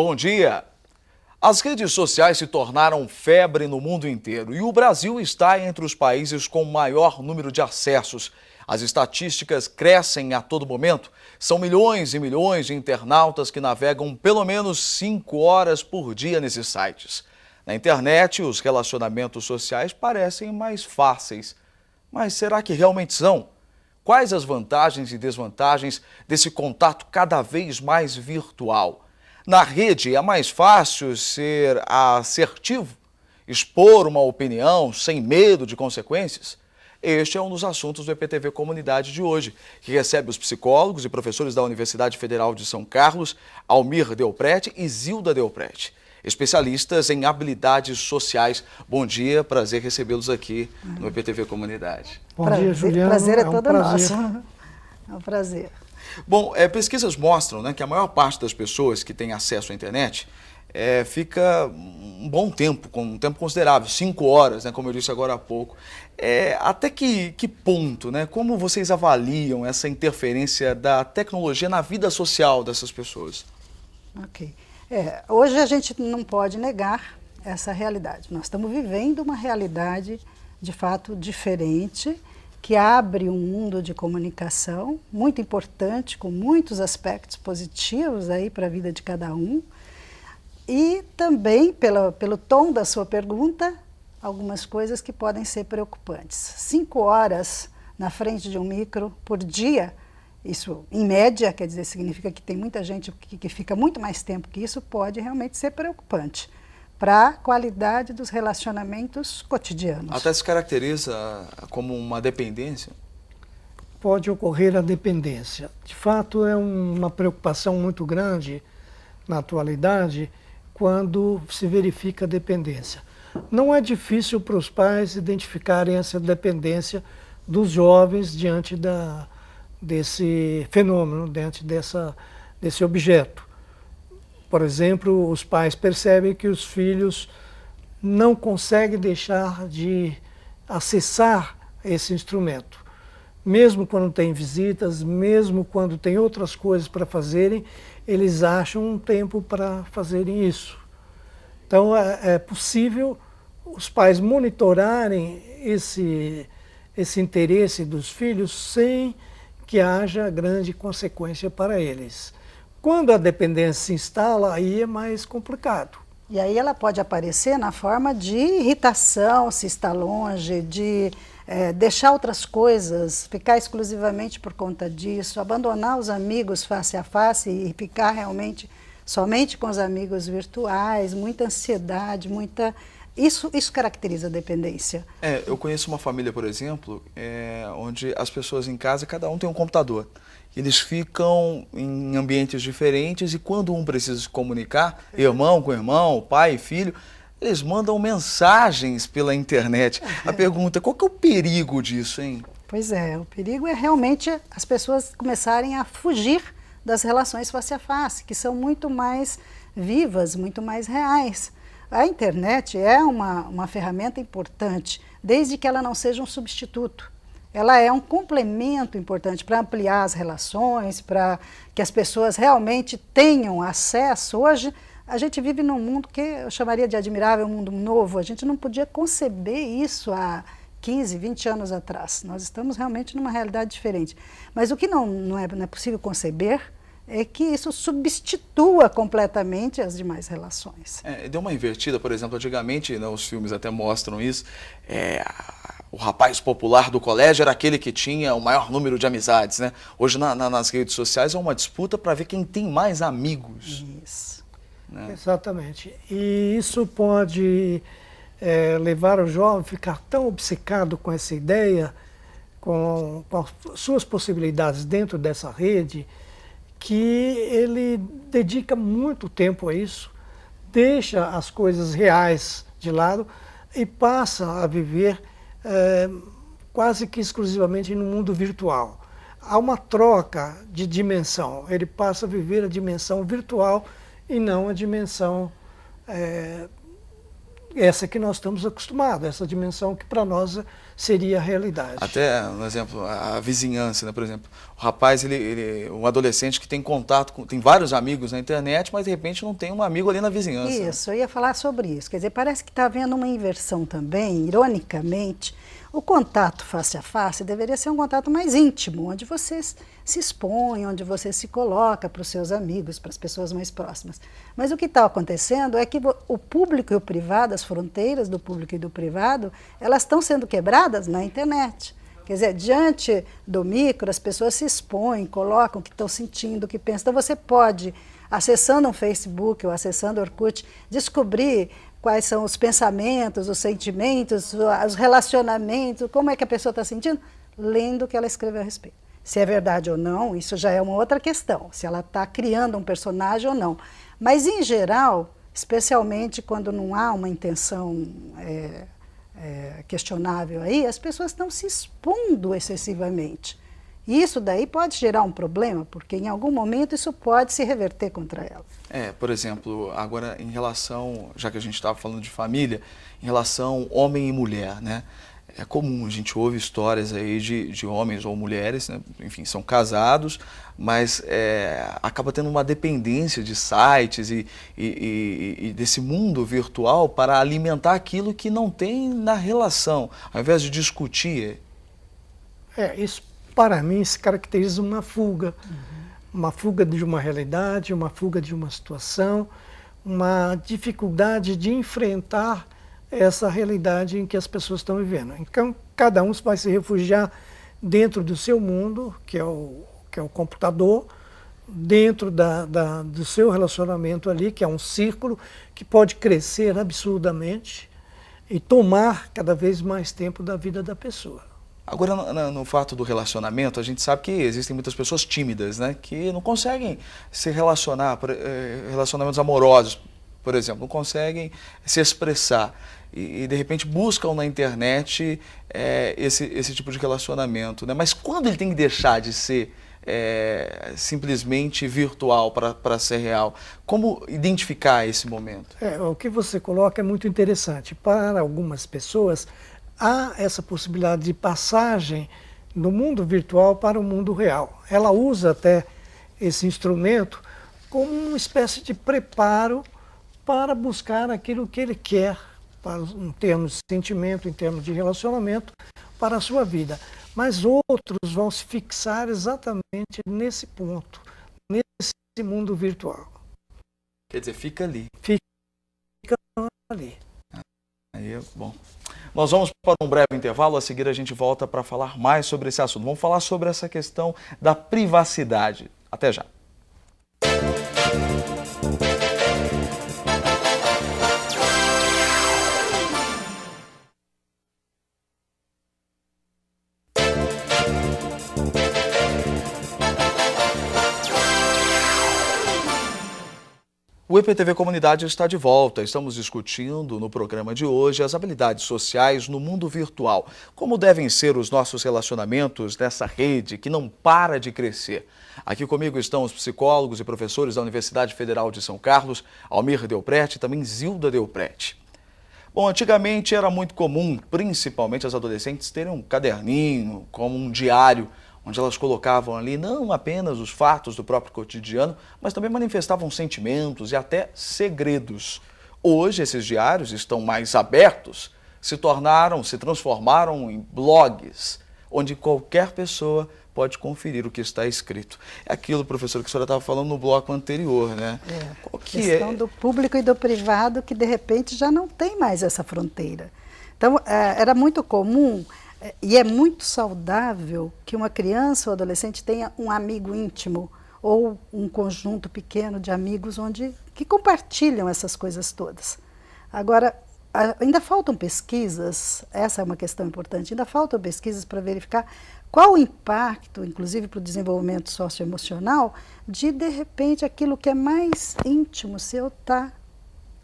Bom dia! As redes sociais se tornaram febre no mundo inteiro e o Brasil está entre os países com maior número de acessos. As estatísticas crescem a todo momento. São milhões e milhões de internautas que navegam pelo menos 5 horas por dia nesses sites. Na internet, os relacionamentos sociais parecem mais fáceis. Mas será que realmente são? Quais as vantagens e desvantagens desse contato cada vez mais virtual? Na rede é mais fácil ser assertivo, expor uma opinião sem medo de consequências? Este é um dos assuntos do EPTV Comunidade de hoje, que recebe os psicólogos e professores da Universidade Federal de São Carlos, Almir Delprete e Zilda Delprete, especialistas em habilidades sociais. Bom dia, prazer recebê-los aqui no EPTV Comunidade. Bom dia, Juliano. Prazer é todo prazer. nosso. É um prazer. Bom, pesquisas mostram, né, que a maior parte das pessoas que têm acesso à internet fica um bom tempo, com um tempo considerável, 5 horas, né, como eu disse agora há pouco. Até que ponto, né, como vocês avaliam essa interferência da tecnologia na vida social dessas pessoas? Ok. Hoje a gente não pode negar essa realidade. Nós estamos vivendo uma realidade, de fato, diferente, que abre um mundo de comunicação muito importante, com muitos aspectos positivos aí para a vida de cada um. E também, pelo tom da sua pergunta, algumas coisas que podem ser preocupantes. 5 horas na frente de um micro por dia, isso em média, quer dizer, significa que tem muita gente que fica muito mais tempo que isso, pode realmente ser preocupante para a qualidade dos relacionamentos cotidianos. Até se caracteriza como uma dependência? Pode ocorrer a dependência. De fato, é uma preocupação muito grande na atualidade quando se verifica a dependência. Não é difícil para os pais identificarem essa dependência dos jovens diante desse fenômeno, diante desse objeto. Por exemplo, os pais percebem que os filhos não conseguem deixar de acessar esse instrumento. Mesmo quando tem visitas, mesmo quando tem outras coisas para fazerem, eles acham um tempo para fazerem isso. Então, é possível os pais monitorarem esse interesse dos filhos sem que haja grande consequência para eles. Quando a dependência se instala, aí é mais complicado. E aí ela pode aparecer na forma de irritação, se está longe, de deixar outras coisas, ficar exclusivamente por conta disso, abandonar os amigos face a face e ficar realmente somente com os amigos virtuais, muita ansiedade, Isso caracteriza a dependência. Eu conheço uma família, por exemplo, onde as pessoas em casa, cada um tem um computador. Eles ficam em ambientes diferentes e quando um precisa se comunicar, irmão com irmão, pai e filho, eles mandam mensagens pela internet. A pergunta, qual que é o perigo disso, hein? Pois é, o perigo é realmente as pessoas começarem a fugir das relações face a face, que são muito mais vivas, muito mais reais. A internet é uma ferramenta importante, desde que ela não seja um substituto. Ela é um complemento importante para ampliar as relações, para que as pessoas realmente tenham acesso. Hoje, a gente vive num mundo que eu chamaria de admirável, um mundo novo. A gente não podia conceber isso há 15, 20 anos atrás. Nós estamos realmente numa realidade diferente. Mas o que não é possível conceber é que isso substitua completamente as demais relações. Deu uma invertida, por exemplo, antigamente, né, os filmes até mostram isso, o rapaz popular do colégio era aquele que tinha o maior número de amizades, né? Hoje nas redes sociais é uma disputa para ver quem tem mais amigos. Isso. Né? Exatamente. E isso pode levar o jovem a ficar tão obcecado com essa ideia, com as suas possibilidades dentro dessa rede, que ele dedica muito tempo a isso, deixa as coisas reais de lado e passa a viver quase que exclusivamente no mundo virtual. Há uma troca de dimensão, ele passa a viver a dimensão virtual e não a dimensão essa que nós estamos acostumados, essa dimensão que para nós seria a realidade. Até, um exemplo, a vizinhança, né? Por exemplo, o rapaz, um adolescente que tem contato com, tem vários amigos na internet, mas de repente não tem um amigo ali na vizinhança. Isso, eu ia falar sobre isso. Quer dizer, parece que está havendo uma inversão também, ironicamente. O contato face a face deveria ser um contato mais íntimo, onde você se expõe, onde você se coloca para os seus amigos, para as pessoas mais próximas. Mas o que está acontecendo é que o público e o privado, as fronteiras do público e do privado, elas estão sendo quebradas na internet. Quer dizer, diante do micro, as pessoas se expõem, colocam o que estão sentindo, o que pensam. Então você pode, acessando um Facebook ou acessando o Orkut, descobrir quais são os pensamentos, os sentimentos, os relacionamentos, como é que a pessoa está sentindo, lendo o que ela escreveu a respeito. Se é verdade ou não, isso já é uma outra questão, se ela está criando um personagem ou não. Mas, em geral, especialmente quando não há uma intenção questionável aí, as pessoas estão se expondo excessivamente. E isso daí pode gerar um problema, porque em algum momento isso pode se reverter contra ela. Por exemplo, agora em relação, já que a gente estava falando de família, em relação homem e mulher, né? É comum, a gente ouve histórias aí de homens ou mulheres, né? Enfim, são casados, mas acaba tendo uma dependência de sites e desse mundo virtual para alimentar aquilo que não tem na relação, ao invés de discutir. Isso para mim se caracteriza uma fuga. Uma fuga de uma realidade, uma fuga de uma situação, uma dificuldade de enfrentar essa realidade em que as pessoas estão vivendo. Então, cada um vai se refugiar dentro do seu mundo, que é o computador, dentro do seu relacionamento ali, que é um círculo que pode crescer absurdamente e tomar cada vez mais tempo da vida da pessoa. Agora, no fato do relacionamento, a gente sabe que existem muitas pessoas tímidas, né, que não conseguem se relacionar, relacionamentos amorosos, por exemplo, não conseguem se expressar e de repente buscam na internet esse tipo de relacionamento, né? Mas quando ele tem que deixar de ser simplesmente virtual para ser real? Como identificar esse momento? O que você coloca é muito interessante. Para algumas pessoas, há essa possibilidade de passagem do mundo virtual para o mundo real. Ela usa até esse instrumento como uma espécie de preparo para buscar aquilo que ele quer, em termos de sentimento, em termos de relacionamento, para a sua vida. Mas outros vão se fixar exatamente nesse ponto, nesse mundo virtual. Quer dizer, fica ali. Fica ali. Aí, bom. Nós vamos para um breve intervalo, a seguir a gente volta para falar mais sobre esse assunto. Vamos falar sobre essa questão da privacidade. Até já. O IPTV Comunidade está de volta. Estamos discutindo no programa de hoje as habilidades sociais no mundo virtual. Como devem ser os nossos relacionamentos nessa rede que não para de crescer. Aqui comigo estão os psicólogos e professores da Universidade Federal de São Carlos, Almir Delprete e também Zilda Delprete. Bom, antigamente era muito comum, principalmente as adolescentes, terem um caderninho, como um diário, onde elas colocavam ali não apenas os fatos do próprio cotidiano, mas também manifestavam sentimentos e até segredos. Hoje, esses diários estão mais abertos, se transformaram em blogs, onde qualquer pessoa pode conferir o que está escrito. É aquilo, professor, que a senhora estava falando no bloco anterior, né? A questão do público e do privado que, de repente, já não tem mais essa fronteira. Então, era muito comum e é muito saudável que uma criança ou adolescente tenha um amigo íntimo ou um conjunto pequeno de amigos que compartilham essas coisas todas. Agora, ainda faltam pesquisas, essa é uma questão importante, ainda faltam pesquisas para verificar qual o impacto, inclusive para o desenvolvimento socioemocional, de repente, aquilo que é mais íntimo seu está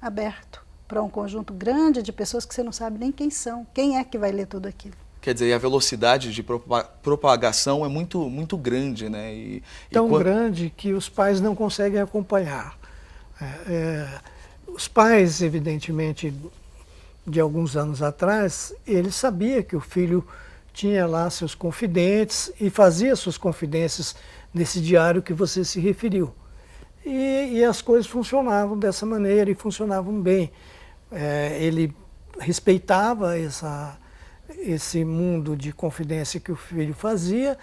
aberto para um conjunto grande de pessoas que você não sabe nem quem são, quem é que vai ler tudo aquilo. Quer dizer, a velocidade de propagação é muito, muito grande, né? Tão grande que os pais não conseguem acompanhar. Os pais, evidentemente, de alguns anos atrás, ele sabia que o filho tinha lá seus confidentes e fazia suas confidências nesse diário que você se referiu. E as coisas funcionavam dessa maneira e funcionavam bem. Ele respeitava esse mundo de confidência que o filho fazia,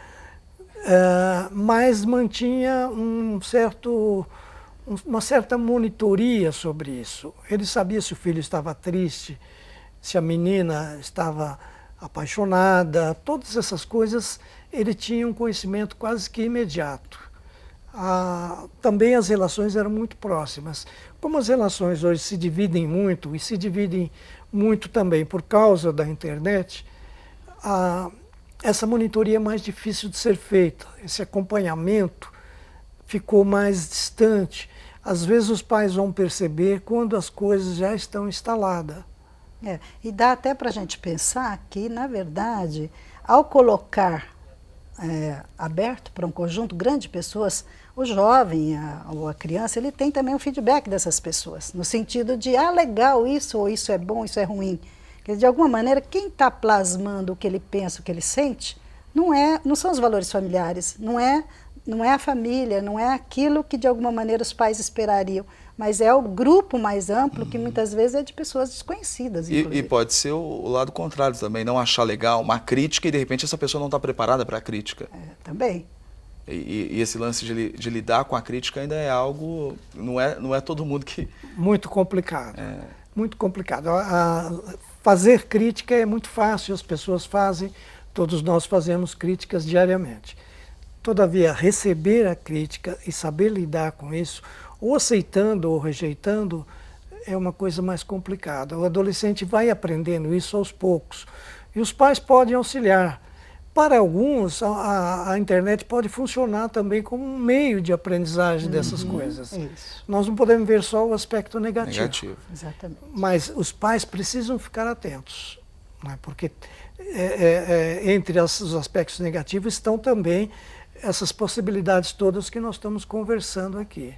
mas mantinha uma certa monitoria sobre isso. Ele sabia se o filho estava triste, se a menina estava apaixonada, todas essas coisas ele tinha um conhecimento quase que imediato. Também as relações eram muito próximas. Como as relações hoje se dividem muito, e se dividem muito também por causa da internet, essa monitoria é mais difícil de ser feita. Esse acompanhamento ficou mais distante. Às vezes os pais vão perceber quando as coisas já estão instaladas. E dá até para a gente pensar que, na verdade, ao colocar aberto para um conjunto grande de pessoas, o jovem ou a criança, ele tem também um feedback dessas pessoas, no sentido de, legal isso, ou isso é bom, isso é ruim. Porque, de alguma maneira, quem está plasmando o que ele pensa, o que ele sente, não são os valores familiares, não é a família, não é aquilo que, de alguma maneira, os pais esperariam, mas é o grupo mais amplo, que muitas vezes é de pessoas desconhecidas. E pode ser o lado contrário também, não achar legal uma crítica e de repente essa pessoa não está preparada para a crítica. Também. E esse lance de lidar com a crítica ainda é algo, não é todo mundo que... Muito complicado, muito complicado. Fazer crítica é muito fácil, as pessoas fazem, todos nós fazemos críticas diariamente. Todavia, receber a crítica e saber lidar com isso, ou aceitando ou rejeitando, é uma coisa mais complicada. O adolescente vai aprendendo isso aos poucos. E os pais podem auxiliar. Para alguns, a internet pode funcionar também como um meio de aprendizagem dessas coisas. Isso. Nós não podemos ver só o aspecto negativo. Exatamente. Mas os pais precisam ficar atentos, né? Porque entre os aspectos negativos estão também essas possibilidades todas que nós estamos conversando aqui.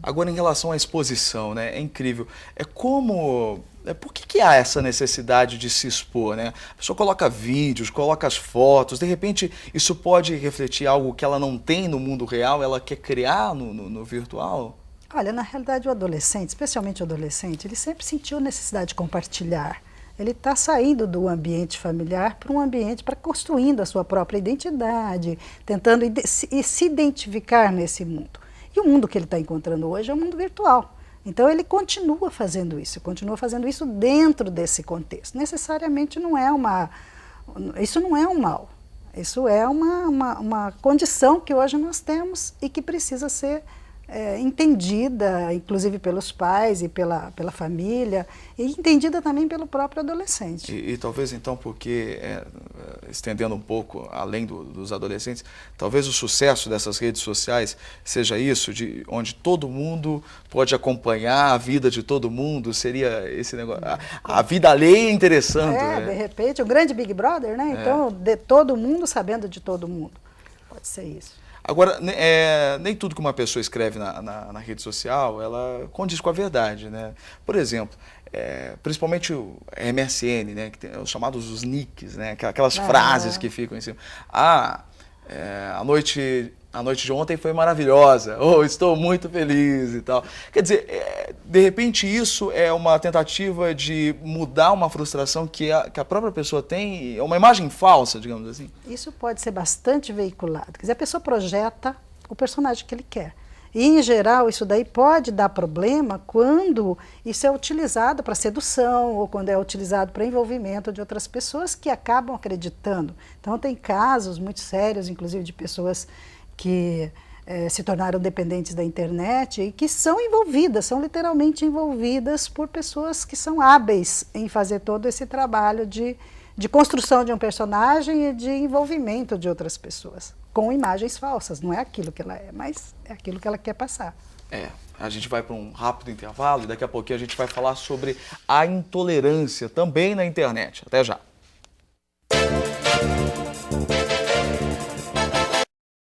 Agora, em relação à exposição, né, é incrível. Por que há essa necessidade de se expor, né? A pessoa coloca vídeos, coloca as fotos, de repente isso pode refletir algo que ela não tem no mundo real, ela quer criar no virtual? Olha, na realidade o adolescente, especialmente o adolescente, ele sempre sentiu necessidade de compartilhar. Ele está saindo do ambiente familiar para um ambiente, para construindo a sua própria identidade, tentando se identificar nesse mundo. E o mundo que ele está encontrando hoje é um mundo virtual. Então ele continua fazendo isso dentro desse contexto. Necessariamente isso não é um mal. Isso é uma condição que hoje nós temos e que precisa ser entendida, inclusive pelos pais e pela família, e entendida também pelo próprio adolescente. E talvez então, porque, estendendo um pouco além dos adolescentes, talvez o sucesso dessas redes sociais seja isso, onde todo mundo pode acompanhar a vida de todo mundo, seria esse negócio, a vida alheia interessante. De repente, o grande Big Brother, né? Então, de todo mundo sabendo de todo mundo. Pode ser isso. Agora, nem tudo que uma pessoa escreve na rede social, ela condiz com a verdade, né? Por exemplo, principalmente o MSN, né, que tem os chamados os nicks, né, aquelas frases que ficam em cima. A noite de ontem foi maravilhosa, estou muito feliz e tal. Quer dizer, de repente isso é uma tentativa de mudar uma frustração que a própria pessoa tem, é uma imagem falsa, digamos assim. Isso pode ser bastante veiculado. Quer dizer, a pessoa projeta o personagem que ele quer. E, em geral, isso daí pode dar problema quando isso é utilizado para sedução ou quando é utilizado para envolvimento de outras pessoas que acabam acreditando. Então, tem casos muito sérios, inclusive de pessoas que se tornaram dependentes da internet e que são literalmente envolvidas por pessoas que são hábeis em fazer todo esse trabalho de construção de um personagem e de envolvimento de outras pessoas, com imagens falsas. Não é aquilo que ela é, mas é aquilo que ela quer passar. A gente vai para um rápido intervalo e daqui a pouquinho a gente vai falar sobre a intolerância também na internet. Até já.